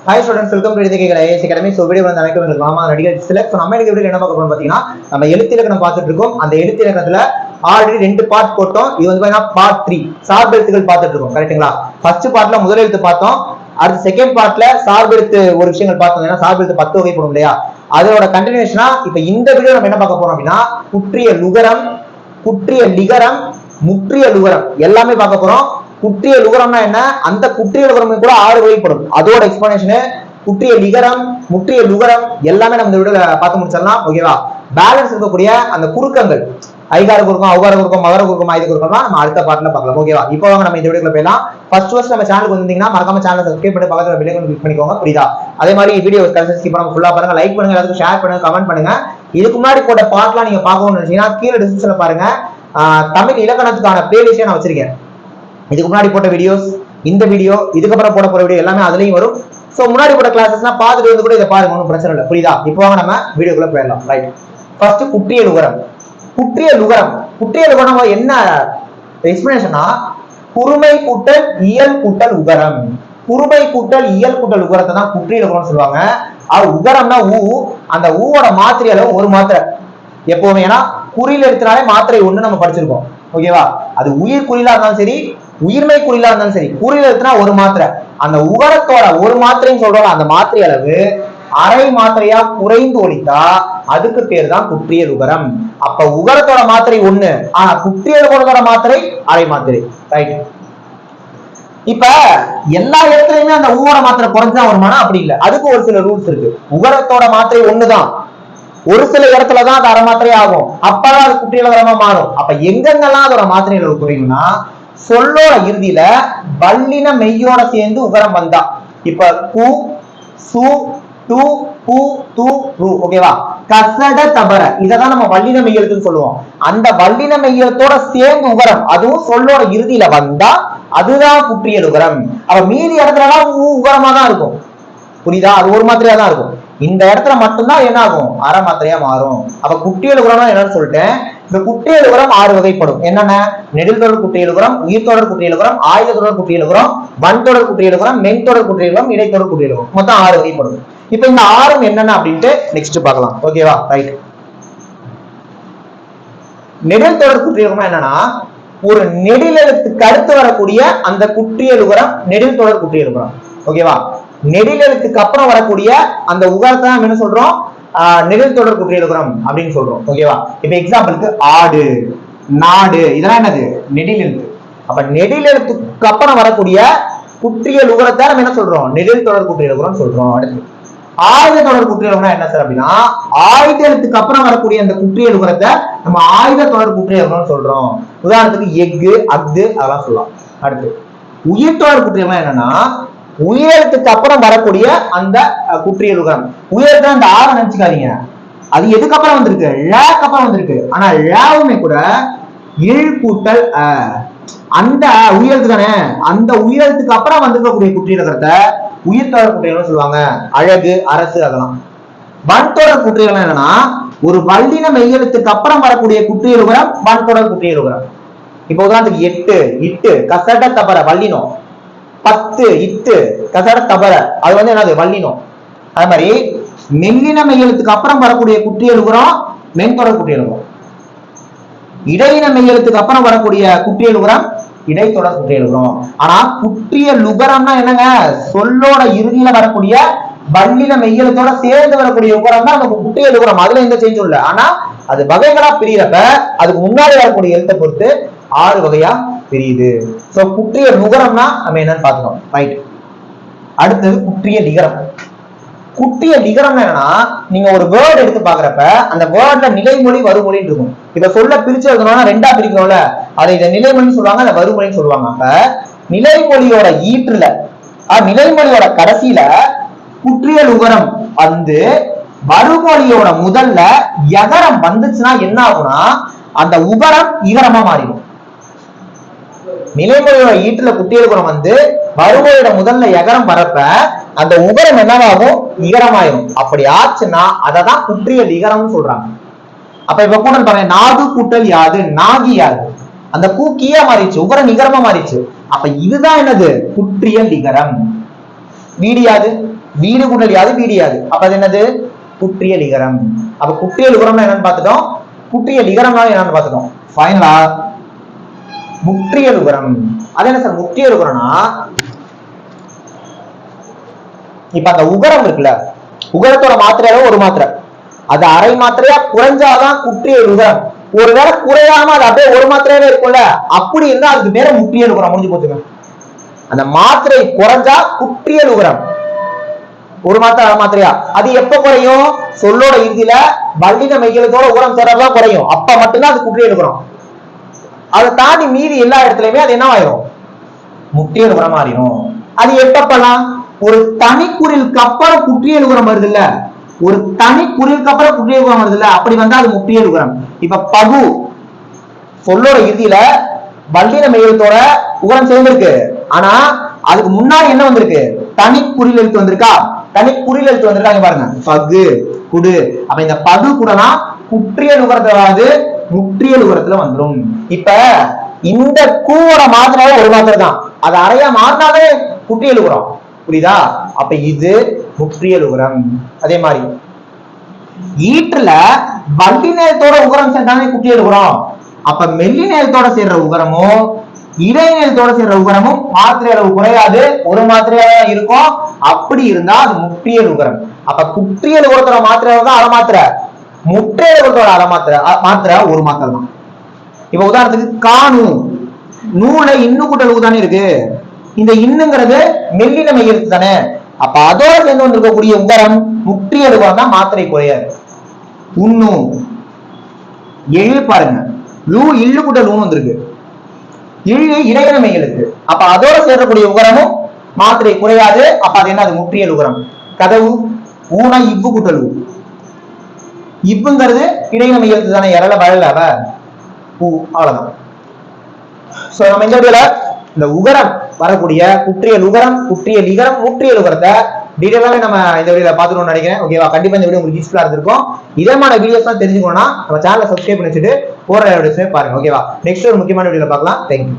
Hi students, welcome to IAS Academy. So video வந்து அனைவருக்கும் வணக்கம். நடிகர் செலக்ட் நம்ம இன்னைக்கு வீடியோல என்ன பார்க்க போறோம் பாத்தீங்கன்னா நம்ம எழுத்திலக்கணம் பார்த்துட்டு இருக்கோம். அந்த எழுத்திலக்கணத்துல ஆல்ரெடி ரெண்டு பார்ட் போட்டோம். இது வந்து பாத்தீங்கன்னா பார்ட் 3 சார்பு எழுத்துக்கள் பார்த்துட்டு இருக்கோம். கரெக்ட்டுங்களா? ஃபர்ஸ்ட் பார்ட்ல முதல் எழுத்து பார்த்தோம். அடுத்து செகண்ட் பார்ட்ல சார்பு எழுத்து ஒரு விஷயங்கள் பார்த்தோம். ஏன்னா சார்பு எழுத்து 10 வகைப்படும் இல்லையா? அதோட கண்டினியூஷனா இப்ப இந்த வீடியோ நம்ம என்ன பார்க்க போறோம் அப்படின்னா குற்றிய லுகரம், குற்றிய லிகரம், முற்றிய லுகரம் எல்லாமே பார்க்க போறோம். குற்றிய லுகரம்னா என்ன, அந்த குற்றிய லுகரம் கூட 6 வகைப்படும். அதோட எக்ஸ்பிளனேஷன் குற்றிய லிகரம், முற்றிய லுகரம் எல்லாமே நம்ம இந்த வீடியோல பார்த்து முடிச்சிடலாம். ஓகேவா? பேலன்ஸ் இருக்கக்கூடிய அந்த குறுக்கங்கள் ஐகார குறுக்கம், ஔகார குறுக்கம், மகர குறுக்கம், ஆயுத குறுக்கம்லாம் நம்ம அடுத்த பார்ட்ல பார்க்கலாம். ஓகேவா? இப்போ வாங்க நம்ம இந்த வீடியோக்குள்ள போயிடலாம். ஃபர்ஸ்ட் நம்ம சேனலுக்கு வந்தீங்கன்னா மறக்காம சேனலை சப்ஸ்கிரைப் பண்ணி பக்கத்துல பெல் ஐகான் கிளிக் பண்ணிக்கோங்க. புரியுதா? அதே மாதிரி வீடியோ கடைசி ஸ்கிப் பண்ணாம ஃபுல்லா பாருங்க, லைக் பண்ணுங்க, எல்லாத்துக்கும் ஷேர் பண்ணுங்க, கமெண்ட் பண்ணுங்க. இதுக்கு முன்னாடி போட்ட பார்ட்லாம் நீங்க பார்க்கணும்னு நினைச்சீங்கன்னா கீழே டிஸ்கிரிப்ஷன்ல பாருங்க. தமிழ் இலக்கணத்துக்கான பிளேலிஸ்டை நான் வச்சிருக்கேன். இதுக்கு முன்னாடி போட்ட வீடியோஸ், இந்த வீடியோ, இதுக்கப்புறம் போட போற வீடியோ எல்லாமே அதுலயும் வரும். சோ முன்னாடி போட்ட கிளாஸஸ்லாம் பார்த்துட்டு வந்து கூட இதை பாருங்க, ஒன்றும் பிரச்சனை இல்லை. புரியுதா? இப்போ வாங்க நம்ம வீடியோக்குள்ள போயிடலாம். ரைட். ஃபர்ஸ்ட் குற்றிய லுகரம். குற்றிய லுகரம், குற்றிய லுகரம் என்ன எக்ஸ்பிளனேஷனா குறுமை கூட்டல் இயல் கூட்டல் உகரம். குறுமை கூட்டல் இயல் கூட்டல் உகரத்தை தான் குற்றிய லுகரம் சொல்லுவாங்க. உகரம்னா ஊ, அந்த ஊவோட மாத்திரை அளவு ஒரு மாத்திரை எப்பவுமே. ஏன்னா குறியில் எடுத்தனாலே மாத்திரை ஒண்ணு நம்ம படிச்சிருக்கோம். ஓகேவா? அது உயிர் குறிலா இருந்தாலும் சரி, உயிர்மை குறிலா இருந்தாலும் சரி, குறியில் எடுத்தனா ஒரு மாத்திரை. அந்த உகரத்தோட ஒரு மாத்திரைன்னு சொல்றோம், அந்த மாத்திரை அளவு அரை மாத்திரையா குறைந்து ஒழித்தா அதுக்கு பேர் தான் குற்றிய லுகரம். அப்ப உகரத்தோட மாத்திரை ஒண்ணு, ஆனா குற்றிய லுகரத்தோட மாத்திரை அரை மாத்திரை. ரைட். இப்ப எல்லா இடத்துலயுமே அந்த ஊவோட மாத்திரை குறைஞ்சுதான் வருமானா? அப்படி இல்லை, அதுக்கு ஒரு சில ரூல்ஸ் இருக்கு. உகரத்தோட மாத்திரை ஒண்ணுதான், ஒரு சில இடத்துலதான் அது அரை மாத்திரை ஆகும், அப்பதான் அது குற்றிய லுகரமா மாறும். அப்ப எங்கெங்கெல்லாம் அதோட மாத்திரை அளவு குறையும்னா சொல்லோட இறுதியில வல்லின மெய்யோட சேர்ந்து உகரம் வந்தா. இப்ப கு, சு, டு, பு, து, ரு. ஓகேவா? கசட தபர இததான் நம்ம வல்லின மெய்யெழுத்துன்னு சொல்லுவோம். அந்த வல்லின மெய்யெழுத்தோட சேர்ந்து உகரம் அதுவும் சொல்லோட இறுதியில வந்தா அதுதான் குற்றிய லுகரம். அப்ப மீதி இடத்துலலாம் உகரமா தான் இருக்கும். புரியுதா? அது ஒரு மாத்திரையா தான் இருக்கும். இந்த இடத்துல மட்டும்தான் என்ன ஆகும், அரை மாத்திரையா மாறும். அப்ப குற்றிய லுகரம் என்னன்னு சொல்லிட்டேன். இந்த குற்றிய லுகரம் 6 வகைப்படும். என்னென்ன? நெடில் தொடர் குற்றிய லுகரம், உயிர் தொடர் குற்றிய லுகரம், ஆயுத தொடர் குற்றிய லுகரம், வன் தொடர் குற்றிய லுகரம், மென் தொடர் குற்றிய லுகரம், இடைத்தொடர் குற்றிய லுகரம். மொத்தம் 6 வகைப்படும். இப்ப இந்த 6 என்னென்ன அப்படின்ட்டு நெக்ஸ்ட் பார்க்கலாம். ஓகேவா? ரைட். நெடில் தொடர் குற்றிய லுகரம் என்னன்னா ஒரு நெடில் எழுத்துக்கு அடுத்து வரக்கூடிய அந்த குற்றிய லுகரம் நெடில் தொடர் குற்றிய லுகரம். ஓகேவா? நெடில் எழுத்துக்கு அப்புறம் வரக்கூடிய அந்த உகரத்தை என்ன சொல்றோம், நெடில் தொடர் குற்றிய லுகரம் அப்படின்னு சொல்றோம். ஓகேவா? இப்ப எக்ஸாம்பிளுக்கு ஆடு, நாடு இதெல்லாம் என்னது, நெடில் எழுத்து. அப்ப நெடில் எழுத்துக்கு அப்புறம் வரக்கூடிய குற்றிய லுகரத்தை நம்ம என்ன சொல்றோம், நெடில் தொடர் குற்றிய லுகரம் சொல்றோம். அடுத்து ஆயுத தொடர் குற்றிய லுகரம் என்ன சார் அப்படின்னா ஆயுத எழுத்துக்கு அப்புறம் வரக்கூடிய அந்த குற்றிய லுகரத்தை நம்ம ஆயுத தொடர் குற்றிய லுகரம் சொல்றோம். உதாரணத்துக்கு எஃகு, அஃது அதெல்லாம் சொல்லலாம். அடுத்து உயிர் தொடர் குற்றிய லுகரம் என்னன்னா உயரத்துக்கு அப்புறம் வரக்கூடிய அந்த குற்றிய லுகரம். உயரத்தை அந்த ஆற நினைச்சுக்காதீங்க, அது எதுக்கு அப்புறம் வந்திருக்கு, ழக்கு அப்புறம் வந்திருக்கு. ஆனா ழவுமே கூட இழ் கூட்டல் அந்த உயரத்து தானே, அந்த உயரத்துக்கு அப்புறம் வந்திருக்கக்கூடிய குற்றிய லுகரத்தை உயிர் தொடர் குற்றிய லுகரம் சொல்லுவாங்க. அழகு, அரசு அதெல்லாம். வன் தொடர் குற்றிய லுகரம் என்னன்னா ஒரு வல்லின மெய்யெழுத்துக்கு அப்புறம் வரக்கூடிய குற்றிய லுகரம் வன் தொடர் குற்றிய லுகரம். இப்ப உதாரணத்துக்கு எட்டு, இட்டு, கசட தபர வல்லினம், 10 இட்டு, கசட தபர அது வந்து என்னது, வல்லினம். அது மாதிரி மெல்லின மெய்யெழுத்துக்கு அப்புறம் வரக்கூடிய குற்றிய லுகரம் மென்தொடர் குற்றிய லுகரம். இடையின மெய்யெழுத்துக்கு அப்புறம் வரக்கூடிய குற்றிய லுகரம் இடைத்தொடர் குற்றிய லுகரம். ஆனா குற்றிய லுகரம்னா என்னங்க, சொல்லோட இறுதியில வரக்கூடிய வல்லின மெய்யெழுத்தோட சேர்ந்து வரக்கூடிய உகரம் தான் நமக்கு குற்றிய லுகரம். அதுல எந்த சேஞ்சும் இல்லை. ஆனா அது வகைகளா பிரியறப்ப அதுக்கு முன்னாடி வரக்கூடிய எழுத்தை பொறுத்து 6 வகையா பிரியுது. சோ குற்றிய லுகரம்னா நம்ம என்னன்னு பாத்துக்கோம். ரைட். அடுத்தது குற்றிய லிகரம். குற்றிய லிகரம் என்னன்னா நீங்க ஒரு வேர்ட் எடுத்து பாக்குறப்ப அந்த வேர்ட்ல நிலைமொழி வருமொழின்னு இருக்கும். இப்ப சொல்ல பிரிச்சு எழுதணும்னா 2ஆ பிரிக்கணும்ல, அதை இதை நிலைமொழின்னு சொல்லுவாங்க, அதை வருமொழின்னு சொல்லுவாங்க. அப்ப நிலைமொழியோட ஈற்றுல நிலைமொழியோட கடைசியில குற்றிய லுகரம் வந்து வருமொழியோட முதல்ல யகரம் வந்துச்சுன்னா என்ன ஆகும்னா அந்த உகரம் இகரமா மாறிடும். நிலைமொழியோட ஈட்டுல குற்றிய லுகரம் வந்து வருமொழியோட முதல்ல யகரம் வரப்ப அந்த உகரம் என்னவாகும், இகரமாயிரும். அப்படி ஆச்சுன்னா அததான் குற்றிய லிகரம்னு சொல்றாங்க. அப்ப இப்ப கூட்டல் பாருங்க, நாது கூட்டல் யாது, நாகி யாது, அந்த கூ கீயா மாறிடுச்சு, உகரம் இகரமா மாறிடுச்சு. அப்ப இதுதான் என்னது, குற்றிய லிகரம். வீடு யாது, வீடு கூட்டல் யாது வீடு யாது, அப்ப அது என்னது குற்றியல் இகரம். அப்ப குற்றியல் உகரம்னா என்னன்னு பார்த்துட்டோம், குற்றியல் இகரம்னா என்னன்னு பார்த்துட்டோம். ஃபைனலா முற்றியல் உகரம். அது என்ன சார் முற்றியல் உகரம்னா, இப்ப அந்த உகரம் இருக்குல்ல, உகரத்தோட மாத்திரை ஒரு மாத்திரை, அது அரை மாத்திரையா குறைஞ்சாதான் குற்றியல் உகரம். ஒருவேளை குறையாம அது அப்படியே ஒரு மாத்திரையாவே இருக்கும்ல, அப்படி இருந்தா அதுக்கு பேர முற்றியல் உகரம். முடிஞ்சு போச்சுங்க. அந்த மாத்திரை குறைஞ்சா குற்றியல் உகரம். ஒரு மாத்திரை அரை மாத்திரையா, அது எப்ப குறையும், சொல்லோட இறுதியில வல்லின மெய்யெழுத்தோட உகரம் சேர்றதுதான் குறையும். அப்ப மட்டும்தான் அது குற்றியல் உகரம். அதை தாண்டி மீதி எல்லா இடத்துலயுமே அது என்ன ஆயிரும், முற்றியல் உகரம் மாறிடும். அது எப்பப்பெல்லாம், ஒரு தனிக்குறிலுக்கு அப்புறம் குற்றியல் உகரம் வருது இல்ல, ஒரு தனி குறிலுக்கு அப்புறம் குற்றியல் உகரம் வருது இல்ல, அப்படி வந்தா அது முற்றியல் உகரம். இப்ப பகு சொல்லோட இறுதியில வல்லின மெய்யெழுத்தோட உகரம் சேர்ந்திருக்கு, ஆனா அதுக்கு முன்னாடி என்ன வந்திருக்கு, தனி குறில் எழுத்து வந்திருக்கா, தனி குறில் எழுத்து வந்திருக்காங்க பாருங்க, பகு குடு. அப்ப இந்த பகு கூடலாம் குற்றியல் உகரத்துல முற்றியல் உகரத்துல வந்துடும். இப்ப இந்த கூவோட மாத்திரை ஒரு மாத்திரை தான், அது அறையா மாறினாலே குற்றியல் உகரம். புரியுதா? அப்ப இது முற்றியல் உகரம். அதே மாதிரி ஈற்றுல வல்லினத்தோட உகரம் சேர்ந்தானே குற்றியல் உகரம். அப்ப மெல்லினத்தோட சேர்ற உகரமும் இடைநிலத்தோட சேர்ற உகரமும் மாத்திரை அளவு குறையாது, ஒரு மாத்திரையா இருக்கும். அப்படி இருந்தா அது முற்றியல் உகரம். அப்ப குற்றியல் உகரத்தோட மாத்திரை தான் அரை மாத்திரை, முற்றியல் உகரத்தோட அரை மாத்திரை ஒரு மாத்திரை தான். இப்ப உதாரணத்துக்கு காணு, நூலை இன்னு கூட்டல் தானே இருக்கு, இந்த இன்னுங்கிறது மெல்லின மெய்யெழுத்து தானே, அப்ப அதோட சேர்ந்து வந்திருக்கக்கூடிய உகரம் முற்றியல் உகரம் தான், மாத்திரை குறையாது. உண்ணு எழு பாருங்க, லூ இல்லு கூட்டல் லூன்னு வந்திருக்கு, இழு இடையின மெய்யெழுத்து, அப்ப அதோட சேரக்கூடிய உகரமும் மாத்திரை குறையாது. அப்ப அது என்ன, அது முற்றியல் உகரம். கதவு ஊனா இவ்வு கூட்டல் ஊ, இவ்வுங்கிறது இடையின மெய்யெழுத்து தானே, எரல வழல பூ, அவ்வளவுதான். சோ நம்ம இந்த வீடியோல இந்த உகரம் வரக்கூடிய குற்றியல் உகரம், குற்றியல் இகரம், முற்றியல் உகரத்தை டீடைலாவே நம்ம இந்த வீடியோல பாத்துக்கணும்னு நினைக்கிறேன். ஓகேவா? கண்டிப்பா இந்த வீடியோ உங்களுக்கு யூஸ்ஃபுல்லா இருந்திருக்கும். இதமான வீடியோஸ் தான் தெரிஞ்சுக்கணும்னா நம்ம சேனலை சப்ஸ்கிரைப் பண்ணி வச்சுட்டு போற வீடியோஸ் பாருங்க. ஓகேவா? நெக்ஸ்ட் ஒரு முக்கியமான வீடியோல பார்க்கலாம். தேங்க்யூ.